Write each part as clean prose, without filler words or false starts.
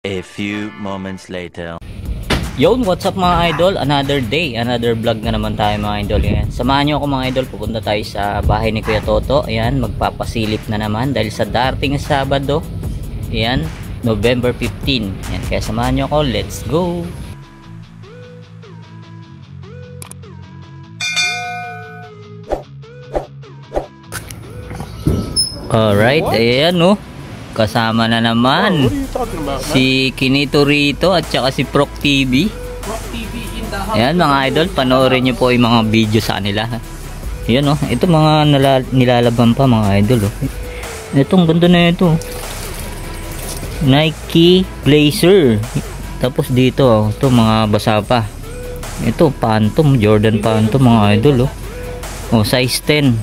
A few moments later. Yon, what's up mga idol? Another day, another vlog na naman tayo mga idol. Ayan. Samahan nyo ako mga idol, pupunta tayo sa bahay ni Kuya Toto. Ayan, magpapasilip na naman dahil sa darating Sabado. Ayan, November 15. Ayan, kaya samahan nyo ako, let's go! Alright, ayan no. Kasama na naman si Kinito Rito at saka si Proc TV. Ayan mga idol, panoorin nyo po yung mga video sa kanila. Ayan o, ito mga nilalaban pa mga idol. Itong ganda na ito, Nike Blazer. Tapos dito, ito mga basa pa. Ito Phantom, Jordan Phantom mga idol. Size 10.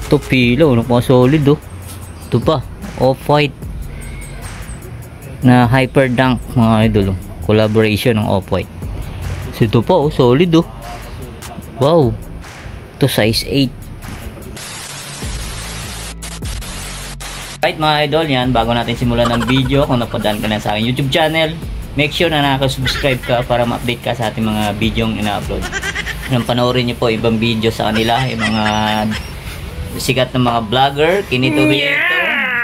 Ito pilo, solid. Ito pa, Off-White na Hyper Dunk mga idol. Collaboration ng Off-White. So ito pa, solid. Wow, ito size 8. Right mga idol, yan, bago natin simulan ng video, kung napadaan ka na sa aking YouTube channel, make sure na nakasubscribe ka para ma-update ka sa ating mga video yung ina-upload. Panoorin nyo po ibang video sa kanila, yung mga sikat ng mga vlogger, Kinito Rito,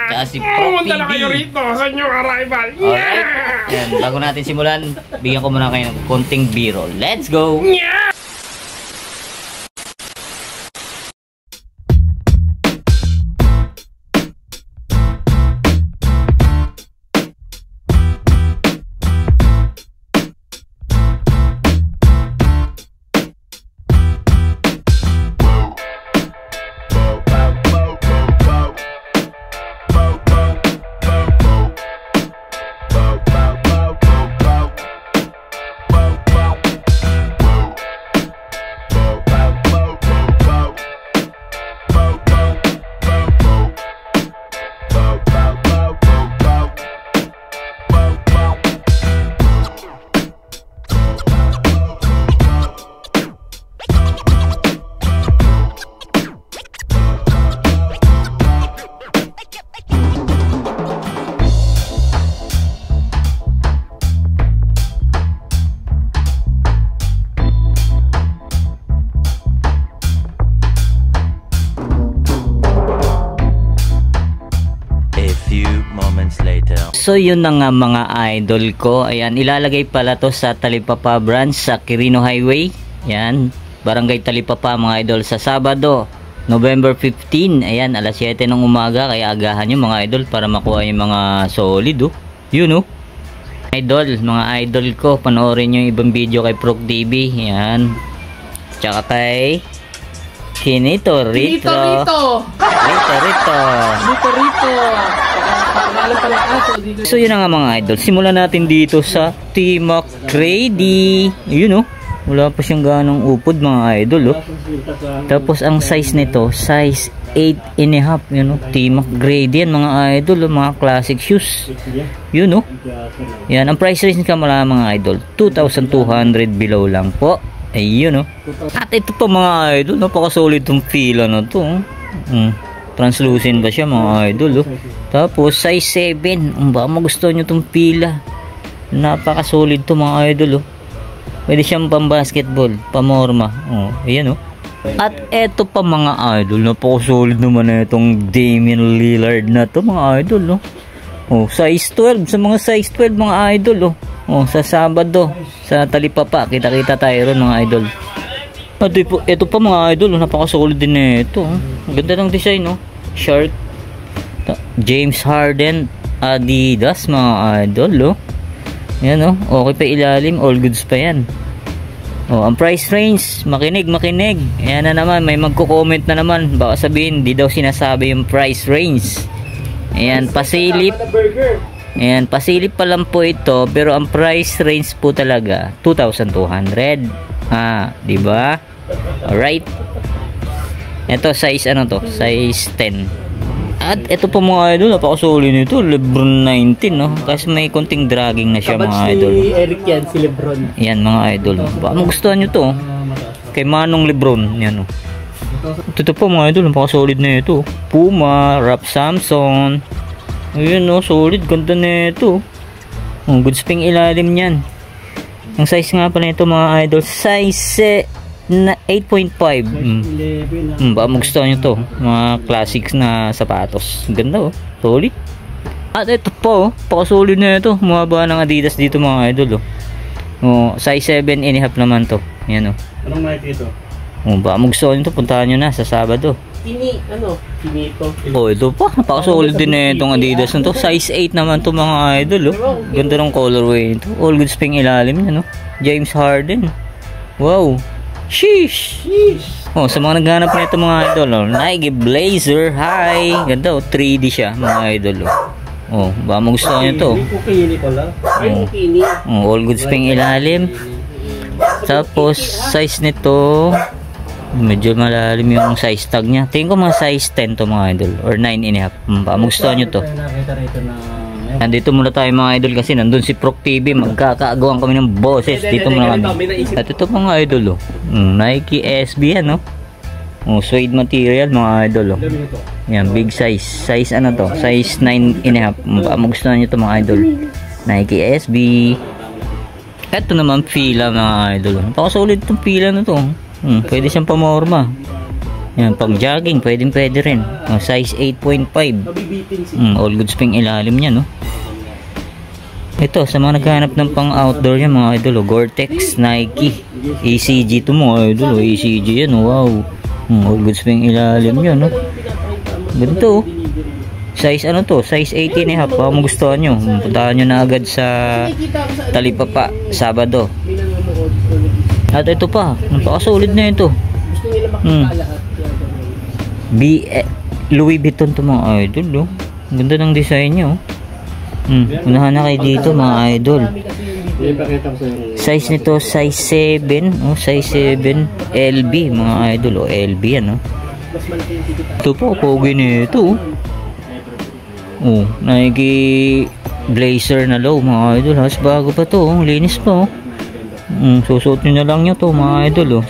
tsaka si Proc TV. Na kayo rito sa inyong arrival. Alright, yan, bago natin simulan, bigyan ko muna kayo ng konting biro. Let's go! So yun na nga mga idol ko. Ayan, ilalagay pala to sa Talipapa branch sa Quirino Highway. Ayan, Barangay Talipapa mga idol sa Sabado, November 15. Ayan, alas 7 ng umaga. Kaya agahan nyo mga idol para makuha yung mga solid. Yun idol, mga idol ko, panoorin nyo yung ibang video kay Proc TV. Ayan, tsaka kay Kinito Rito. So yun na nga mga idol, simulan natin dito sa T-Mac Grady. Yun wala pa siyang ganong upod mga idol. Tapos ang size nito, size 8.5. Yun T-Mac Grady yan mga idol, mga classic shoes. Yun yan, ang price range ka mula mga idol, 2,200 below lang po. Ayun At ito pa mga idol, napaka-solid tong fila na to. Translucent ba siya mga idol. Tapos size 7. Baka magustuhan nyo tong pila, napaka-solid to mga idol. Pwede siyang pang-basketball, pamorma. Ayan At eto pa mga idol, napaka-solid naman na itong Damian Lillard na to mga idol. Size 12. Sa mga size 12 mga idol. Sa Sabado sa Talipapa, kita-kita tayo ron mga idol. At ito pa mga idol, napaka-solid din na ito. Ganda ng design Shark, James Harden, Adidas mga idol. Yan okay pa ilalim, all goods pa yan. Ang price range, makinig. Ayan na naman, may magko-comment na naman, baka sabihin di daw sinasabi yung price range. Ayan, pasilip. Ayan, pasilip pa lang po ito, pero ang price range po talaga 2,200. Diba? Alright. Ito size size 10. At ito po mga idol, napaka-solid nito, Lebron 19 kasi may konting dragging na siya mga idol. Si Eric yan, si Lebron. Yan mga idol. Baka magustuhan nyo to. Kay Manong Lebron, yan Ito po mga idol, napaka-solid na ito. Puma, Rap Samson. Ayun solid, ganda na ito. Good spring ilalim yan. Ang size nga pala nito mga idol, size na 8.5. Baka magustuhan nyo to, mga classics na sapatos. Ganda oh, solid. At ito po, pakasolid na ito. Mababa ng Adidas dito mga idol size 7.5 naman to. Yan oh. Anong Nike ito? Baka magustuhan nyo to, puntahan nyo na sa Sabado. Kinito. Ito pa, napaka-solid din na itong Adidas na to. Size 8 naman to mga idol Ganda ng colorway nito. All good spring ilalim yan James Harden. Wow. Sheesh. Sa mga naghanap nito mga idol Nike Blazer High. Ganda 3D siya mga idol baka magustuhan nyo to. All good spring ilalim. Tapos size nito medyo malalim yung size tag nya. Tingin ko mga size 10 to mga idol or 9.5. Baka magustuhan nyo to. Nandito muna tayo mga idol kasi nandun si Proc TV. Magkakaagawan kami ng boses. Dito muna kami. At ito mga idol Nike SB yan suede material mga idol yan, big size. Size ano to? Size 9.5. Baka magustuhan nyo to mga idol. Nike SB. Ito naman fila mga idol. Napakasolid itong fila na to. Pwede siyang pamorma. Yan, pag jogging, pwede rin. Size 8.5. All good spring ilalim niya Ito, sa mga naghahanap ng pang outdoor yan mga idol Gore-Tex, Nike, ACG to mga idol ACG yan, wow. All good spring ilalim yan Ganito size ano to? Size 18.5. Baka magustuhan nyo, puntahan nyo na agad sa Talipapa Sabado. At ito pa, napakasolid na ito. Louis Vuitton to mga idol Ganda ng design nyo unahan na kayo dito mga idol. Size nito size 7 size 7 LB mga idol LB yan ito po, pogi nito Nike Blazer na low mga idol has bago pa to linis pa susuot nyo na lang nyo to mga idol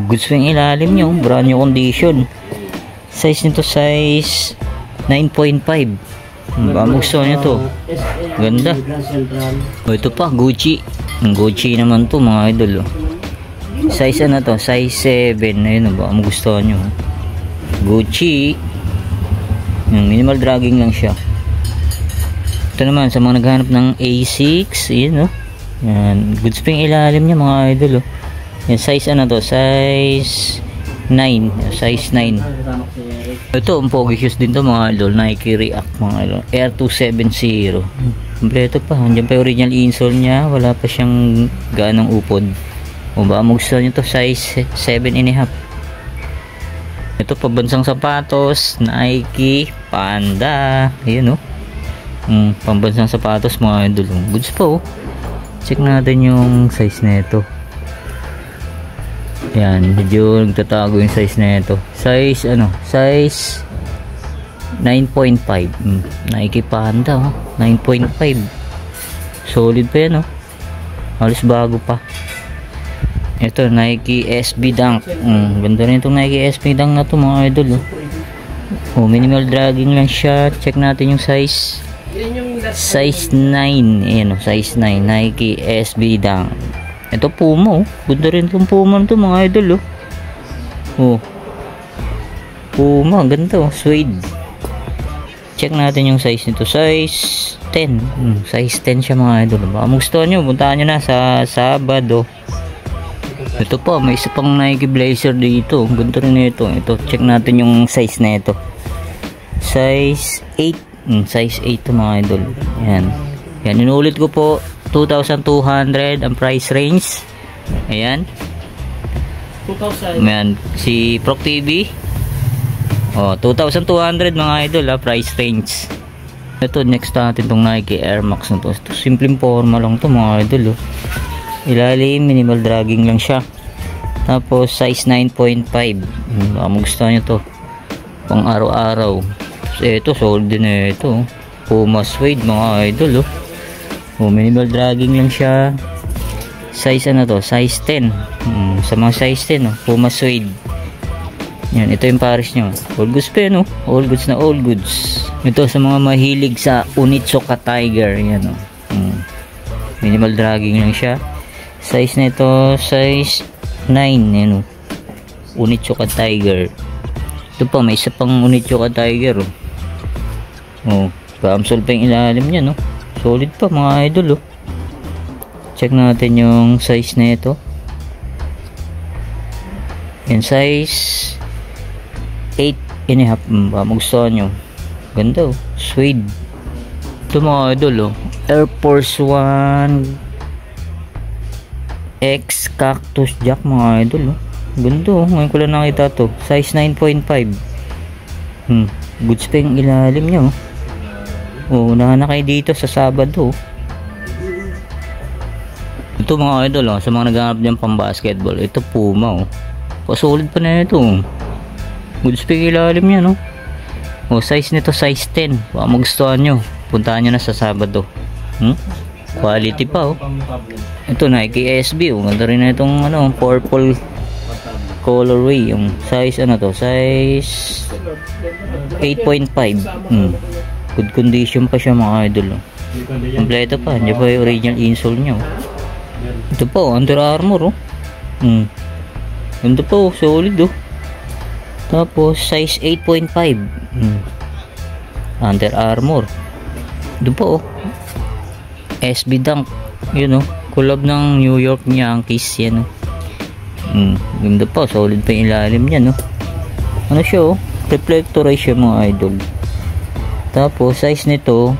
good swing ilalim nyo, brand new condition. Size nito size 9.5. Baka gusto nyo to, ganda. Ito pa Gucci naman to mga idol size ano to, size 7. Ayun baka gusto nyo Gucci. Minimal dragging lang siya. Ito naman sa mga naghanap ng A6. Yan yan, good spring ilalim niya mga idol Yan, size ano to, size 9. Size 9. Ito ang pogi shoes din to mga idol, Nike React mga idol, Air 270. Kompleto pa, andyan pa yung original insole nya, wala pa siyang ganong upod. Baka magustuhan nyo to, size 7.5. Ito pabansang sapatos, Nike Panda. Ayan pambansang sapatos mga idol, goods po check natin yung size na ito. Yan, medyo nagtatago yung size na ito. Size ano, size 9.5. Nike Panda 9.5. Solid pa yan halos bago pa. Ito Nike SB Dunk. Ganda rin itong Nike SB Dunk na to mga idol minimal dragging lang siya. Check natin yung size. Size 9. Ayan size 9 Nike SB Dunk. Ito Puma ganda rin itong Puma to mga idol Puma ganda suede. Check natin yung size nito, size 10. Size 10 siya mga idol. Baka magustuhan nyo, puntahan nyo na sa Sabado. Ito pa, may isa pang Nike Blazer dito. Ganda rin ito. Check natin yung size na ito. Size 8. Size 8 to mga idol. Yan, inuulit ko po, 2,200 ang price range. Ayan 2,000. Ayan, si Proc TV 2,200 mga idol price range. Ito next natin tong Nike Air Max na to. Simpleng forma lang to mga idol ilalim minimal dragging lang siya. Tapos size 9.5. Magustuhan nyo to pang araw-araw. Ito solid din ito Puma suede mga idol minimal dragging lang siya. Size ano to, size 10. Sa mga size 10 Puma suede. Yan, ito yung pares nyo, all goods pa all goods na all goods. Ito sa mga mahilig sa Onitsuka Tiger. Yan Minimal dragging lang siya. Size na ito, size 9. Yan o. Onitsuka Tiger. Ito pa, may isa pang Onitsuka Tiger. Oh, kamsol pa yung ilalim niya, no? Solid pa mga idol, oh. Check natin yung size na ito. Yan, size 8.5. Magustuhan nyo. Ganda, oh. Suede. Ito mga idol, oh. Air Force 1 X Cactus Jack mga idol, oh. Ganda, oh. Ngayon ko lang nakita to. Size 9.5. Goods pa yung ilalim niya, oh. Oh, unahan na kayo dito sa Sabado, oh. Ito mga idol, oh, sa mga naghahanap dyan pang basketball, ito Puma, oh. Pasolid pa na ito, oh. Goods pa yung ilalim niya, no? Oh, size nito size 10. Baka magustuhan nyo, puntahan nyo na sa Sabado. Quality pa, oh. Ito Nike SB, oh. Ganda rin na itong ano, purple colorway. Yung size ano to, size 8.5. Good condition pa siya mga idol, oh. Kompleto pa, hindi pa yung original insole nya, oh. Ito pa, oh, Under Armour, oh. Ganda pa, oh, solid, oh. Tapos size 8.5. Under Armour. Ito pa, oh, SB Dunk. Yun, oh, collab ng New York Yankees yan, oh. Ganda pa, solid pa yung ilalim niya, no? Ano siya, oh, reflectorize siya mga idol. Tapos size nito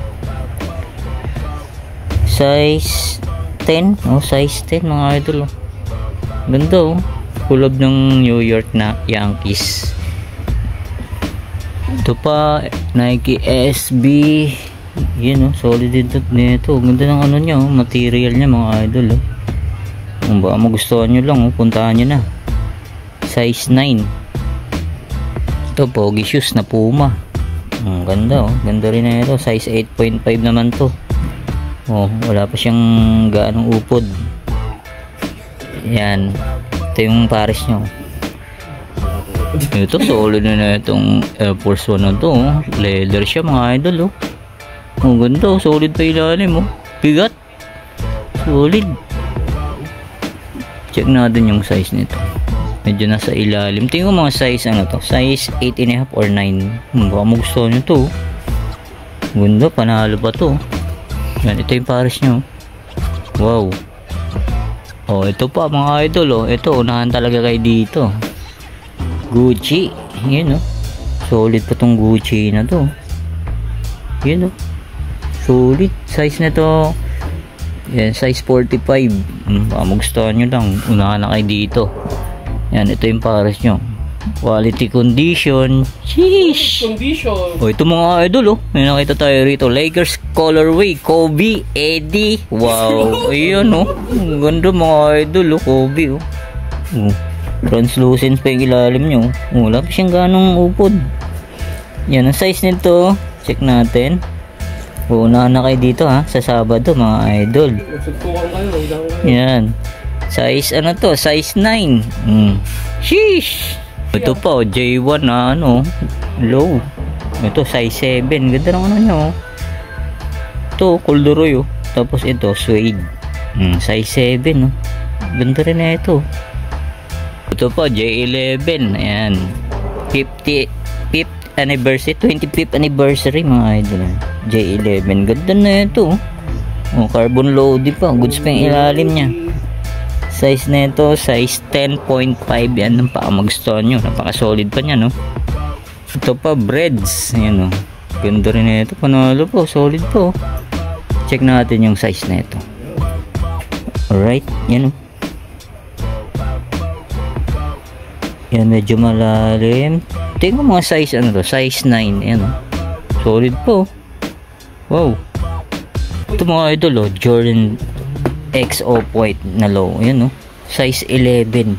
size 10, oh, size 10 mga idol, oh. Ganda, oh, collab ng New York na Yankees. Ito pa Nike SB. Yan, oh, solid dito nito. Ganda ng ano niya, oh, material niya mga idol, oh. Kung baka magustuhan nyo lang, oh, puntahan nyo na. Size 9. Ito, pogi shoes na Puma. Ang ganda, oh. Ganda rin na ito. Size 8.5 naman to. Oh, wala pa siyang gaanong upod. Yan. Ito yung pares nyo. Ito, solid na itong Air Force 1 na to, oh. Leather siya mga idol, oh. Oh, ganda, oh. Solid pa ilalim, oh. Bigat. Solid. Check natin yung size nito. Medyo nasa ilalim. Tingnan ko mga size ano to. Size 8.5 or 9. Baka magustuhan nyo to. Ganda, panalo pa to. Yan, ito yung pares nyo. Wow. Oh, ito pa mga idol, oh. Ito, unahan talaga kayo dito. Gucci. Yan, oh. Solid pa tong Gucci na to. Yan, oh. Solid. Size na to. Yan, size 45. Baka magustuhan nyo lang. Unahan na kayo dito. Yan, ito yung pares nyo. Quality condition. Sheesh. Condition. Oh, ito mga idol, oh. May nakita tayo rito. Lakers colorway. Kobe, Eddie. Wow. Ayun, oh. Ang ganda mga idol, oh. Kobe, oh. Oh. Translucent pa yung ilalim nyo. Oh, wala pa siyang ganong upod. Yan, ang size nito. Check natin. Unahan na kayo dito, ha, sa Sabado mga idol. Yan. Size ano to? Size 9. Sheesh. Ito pa, oh, J1 na ano, low. Ito size 7. Ganda ng ano nyo, oh. Ito, corduroy, oh. Tapos ito, suede. Size 7, oh. Ganda rin na ito. Ito pa, J11. Ayan. 25th anniversary, 25th anniversary mga idol. J11. Ganda na ito, oh. Oh, carbon loading pa. Goods pa yung ilalim niya. Size na ito, size 10.5. Yan, napaka-magustuhan nyo. Napaka-solid pa niya, no? Ito pa, breads. Ayan, oh. Ganda rin na ito. Panalo po, solid po. Check natin yung size na ito. Alright, yan, oh. Yan, medyo malalim. Tingnan mga size, ano to? Size 9. Ayan, oh. Solid po. Wow. Ito mga idol, oh. Jordan X Off-White na low. Ayan, no? Size 11.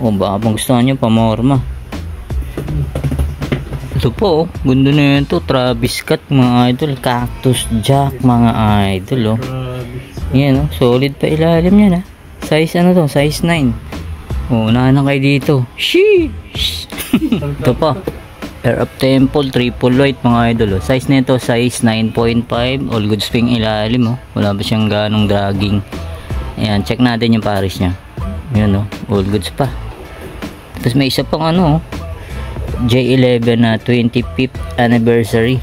O, baka magustuhan nyo pamorma. Ito po, oh. Ganda na ito. Travis Scott mga idol. Cactus Jack mga idol, oh. Ayan, oh. Solid pa ilalim yan, ha. Size ano to? Size 9. O, unahan na kayo dito. Sheesh. Ito pa, Pair of Temple, triple white mga idol. Size nito, size 9.5. All good spring ilalim. Wala ba siyang ganong dragging. Ayan, check natin yung pares niya. Ayan all goods pa. Tapos may isa pang J11 na 25th anniversary.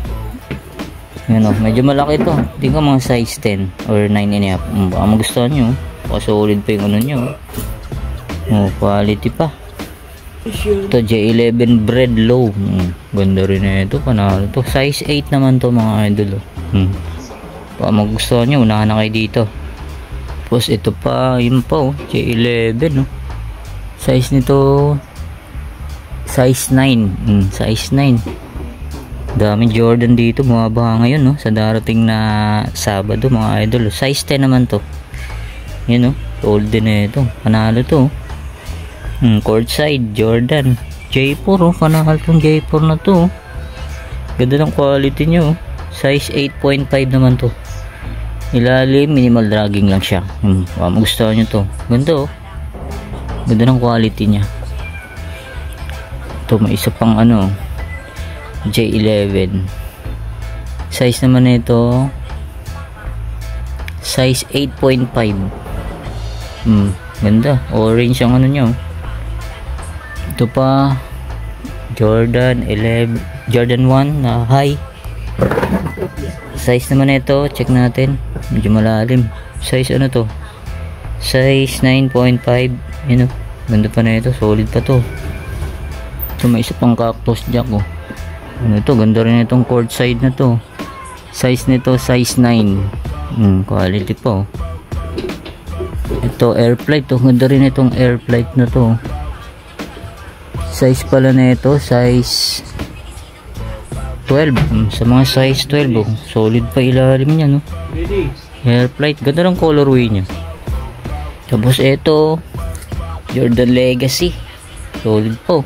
Ayan medyo malaki ito. Tingnan ko mga size 10 or 9.5. Baka magustuhan nyo. Solid pa yung nyo. Quality pa. Ito J11 bread low. Ganda rin na ito. Panalo to. Size 8 naman to mga idol. Baka magustuhan nyo. Unahan na kayo dito. Tapos ito pa. Yun pa J11 size nito size 9. Size 9. Daming Jordan dito. Bumaba ngayon sa darating na Sabado mga idol. Size 10 naman to. Yun old din na ito. Panalo to. Courtside Jordan J4 panahal tong J4 na to. Ganda ng quality nyo. Size 8.5 naman to. Ilalim minimal dragging lang siya. Magustuhan nyo to. Ganda ganda ng quality nya. Ito may isa pang J11 size naman nito size 8.5. Ganda orange ang nyo. Ito pa Jordan 1 na high. Size naman nito, check natin. Medyo malalim. Size to? Size 9.5. Ganda pa na ito, solid pa to. Ito may isa pang cactus jack ito, ganda rin itong courtside na to. Size nito, size 9. Quality po. Ito air flight ganda rin itong air flight na to. Size pala na ito, size 12. Sa mga size 12 solid pa ilalim niya air flight, ganda ng colorway niya. Tapos ito Jordan Legacy, solid po.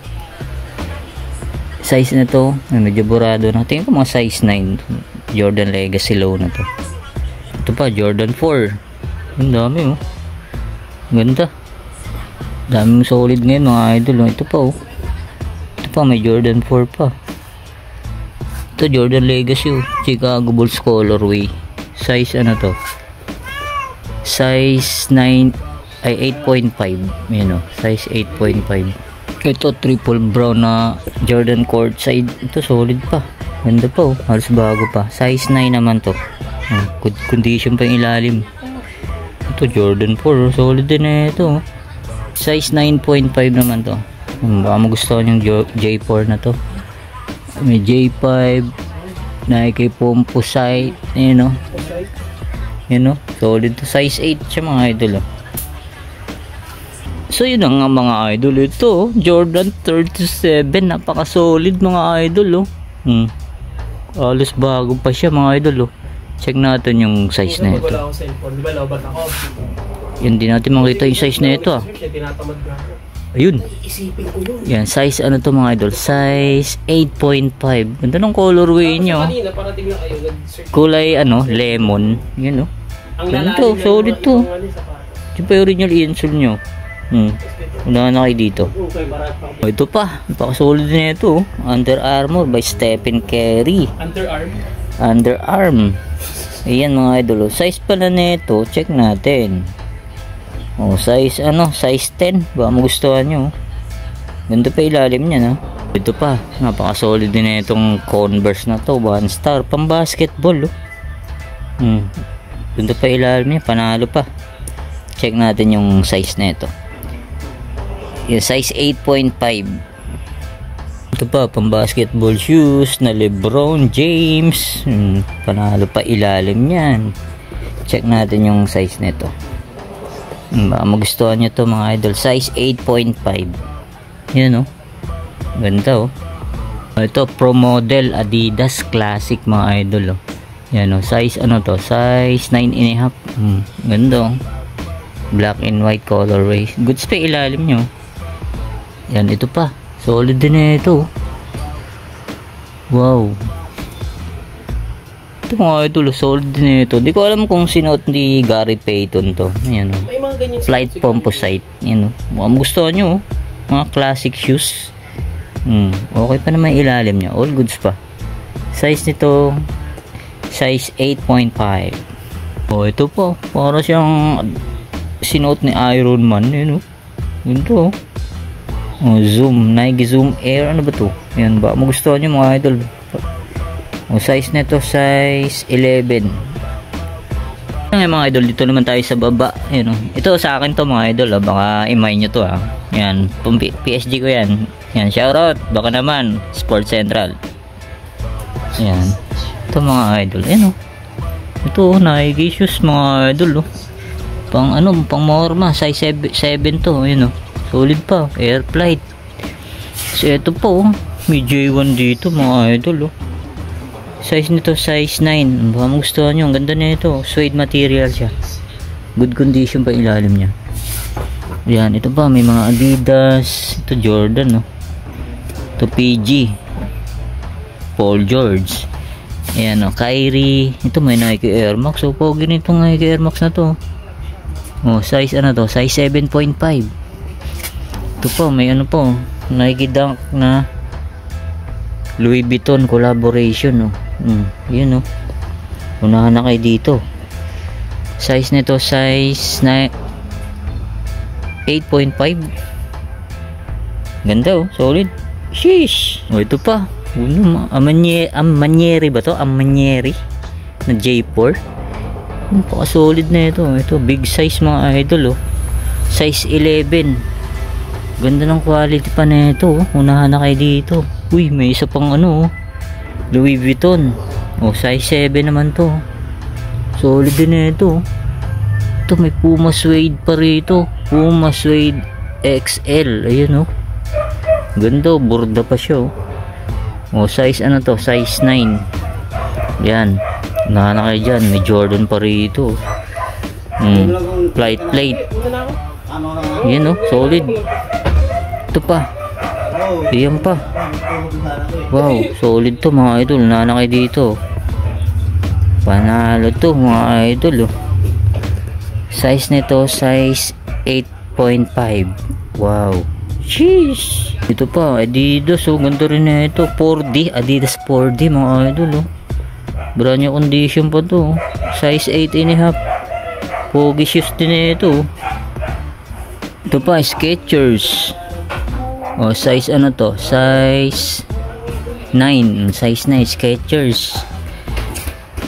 Size na to medyo burado na. Tingin ko mga size 9. Jordan Legacy low na to. Ito pa Jordan 4. Ang dami ganda, daming solid ngayon mga idol. Ito pa ito pa may Jordan 4 pa. Ito Jordan Legacy Chicago Bulls colorway. Size to? Size 9 ay 8.5. Size 8.5. Ito triple brown na Jordan courtside. Ito solid pa. Ganda pa halos bago pa. Size 9 naman to. Good condition pa yung ilalim. Ito Jordan 4 solid din na ito. Size 9.5 naman to. Baka magustuhan yung J4 na to. May J5 Nike Composite. Solid to. Size 8 siya mga idol. So yun nga mga idol. Ito Jordan 37. Napaka solid mga idol. Alos bago pa siya mga idol. Check natin yung size na ito. Yan din natin makita yung size na ito. Ayun. Yan size to mga idol. Size 8.5. Ganda ng colorway nyo. Kulay lemon. Yan Ganito solid to. Yung pa original insole nyo. Una na kayo dito. Ito pa. Napaka-solid na ito. Under Armour by Stephen Curry. Underarm. Ayan mga idol. Size pala nito. Check natin. Size size 10. Baka magustuhan nyo. Ganda pa ilalim niya Ito pa. Napaka-solid din na itong Converse na to. 1 star. Pang basketball Ganda pa ilalim niya. Panalo pa. Check natin yung size na ito. Yung size 8.5. Ito pa, pang basketball shoes na LeBron James. Panalo pa ilalim yan. Check natin yung size nito. Baka magustuhan nyo to mga idol. Size 8.5. Yan ganda Ito pro model Adidas Classic mga idol Yan size to? Size 9.5. Ganda black and white colorway. Goods pa ilalim nyo. Yan, ito pa. Solid din na ito. Wow. Ito mga idol, solid din na ito. Di ko alam kung sinuot ni Gary Payton to. Ayan Flight Composite. Ayan Mukhang gusto nyo. Mga classic shoes. Okay pa naman ilalim niya. All goods pa. Size nito, size 8.5. Ito po. Para siyang sinuot ni Iron Man. Yun, ito. Zoom. Nike Zoom Air. Ano ba to? Yan ba? Magustuhan nyo mga idol. Size nito, size 11. Ngayon mga idol, dito naman tayo sa baba. Ayan, ito sa akin to mga idol. Baka imay nyo to ha. Yan, PSG ko yan. Yan, shoutout. Baka naman, Sports Central. Yan. Ito mga idol. Ayan ito, Nike shoes mga idol. Pang pang morma. Size 7 to. Ayan solid pa. Air flight. So ito po. May J1 dito mga idol. Size nito size 9. Baka magustuhan nyo. Ang ganda na ito. Suede material siya. Good condition pa ilalim niya. Yan. Ito pa. May mga Adidas. Ito Jordan. Ito PG. Paul George. Ayan Kyrie. Ito may Nike Air Max. So pogi nitong Nike Air Max na to. Size to? Size 7.5. Ito pa. May po. Nike Dunk na Louis Vuitton collaboration. Yun unahan na kayo dito. Size nito size 8.5. Ganda solid. Sheesh. Ito pa. Amanieri ba to? Amanieri na J4. Paka solid na ito. Ito big size mga idol. Size 11. Ganda ng quality pa na ito. Unahan na kayo dito. Uy, may isa pang Louis Vuitton. Size 7 naman to. Solid din na ito. Ito may Puma Suede pa rito. Puma Suede XL. Ayun ganda, borda pa siya. Size to? Size 9. Yan. Unahan na kayo dyan. May Jordan pa rito. Flight plate. Yan solid. Ito pa. Iyan pa. Wow, solid to mga idol. Nana kayo dito. Panalo to mga idol. Size nito size 8.5. Wow. Sheesh. Ito pa Adidas. Ganda rin na ito. 4D. Adidas 4D mga idol. Brand new condition pa to. Size 8.5. Pogi shoes din na ito. Ito pa Skechers. Size to? Size 9. Size 9 Skechers.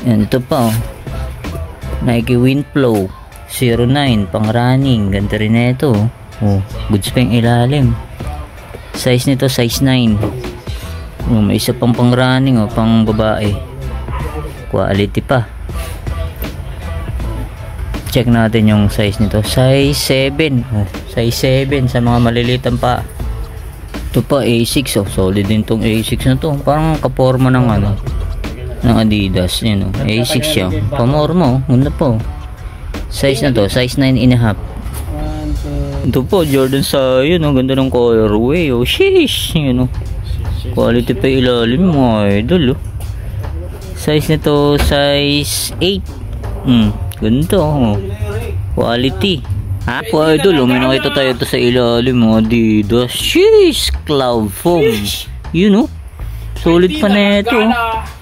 Yan, ito pa Nike Windflow 09 pang running. Ganda rin na ito. Goods pa yung ilalim. Size nito size 9. May isa pang running pang babae. Quality pa. Check natin yung size nito. Size 7. Size 7 sa mga malilitan pa. Ito pa A6. Solid din tong A6 na to. Parang kaporma ng ng Adidas. Yun, A6 siya. Pamorma. Ganda po. Size na to. Size 9.5. Ito po Jordan sa ganda ng colorway. Sheesh. Quality pa ilalim mga idol. Size nito size 8. Ganda quality. Po idol, may nakita tayo ito sa ilalim Adidas. Sheesh, cloud foam. Solid pa na ito.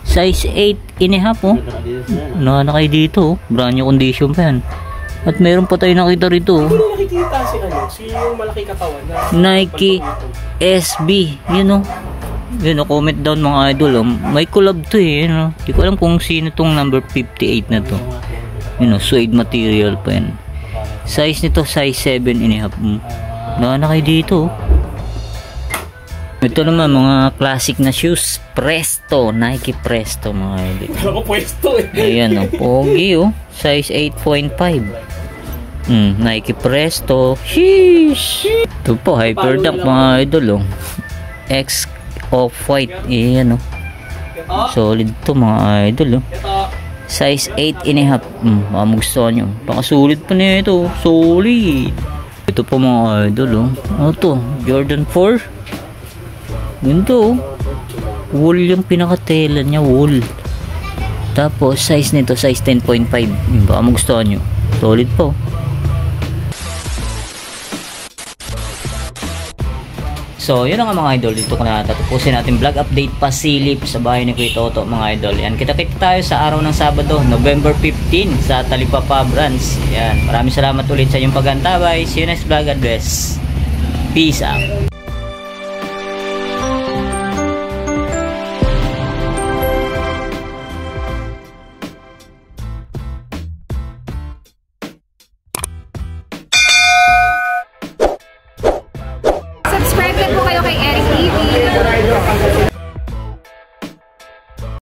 Size 8.5. Na kayo dito. Brand new condition pa yan. At meron pa tayo nakita rito. Nakikita si yung malaki katawan na Nike SB. Comment down mga idol. May collab to Hindi ko alam kung sino tong number 58 na to. Suede material pa yan. Size nito size 7.5. Na kayo dito. Ito naman mga classic na shoes. Presto, Nike Presto mga idol. Wala ko pwesto Ayan pogi Size 8.5. Nike Presto. Sheesh. Ito po Hyperdunk mga idol X off-white. Ayan solid to mga idol Size 8.5. Baka magustuhan nyo. Pakasulit pa na ito. Solid. Ito po mga idol Ano to? Jordan 4. Ganito wool yung pinakatela niya. Wool. Tapos size nito size 10.5. Baka magustuhan nyo. Solid po. So, yun na nga mga idol. Dito ko na tatapusin natin vlog update pasilip sa bahay ni Kuya Toto mga idol. Yan, kita-kita tayo sa araw ng Sabado, November 15 sa Talipapa Branch. Yan, maraming salamat ulit sa inyong pag-antabay. See you next vlog. God bless. Peace out.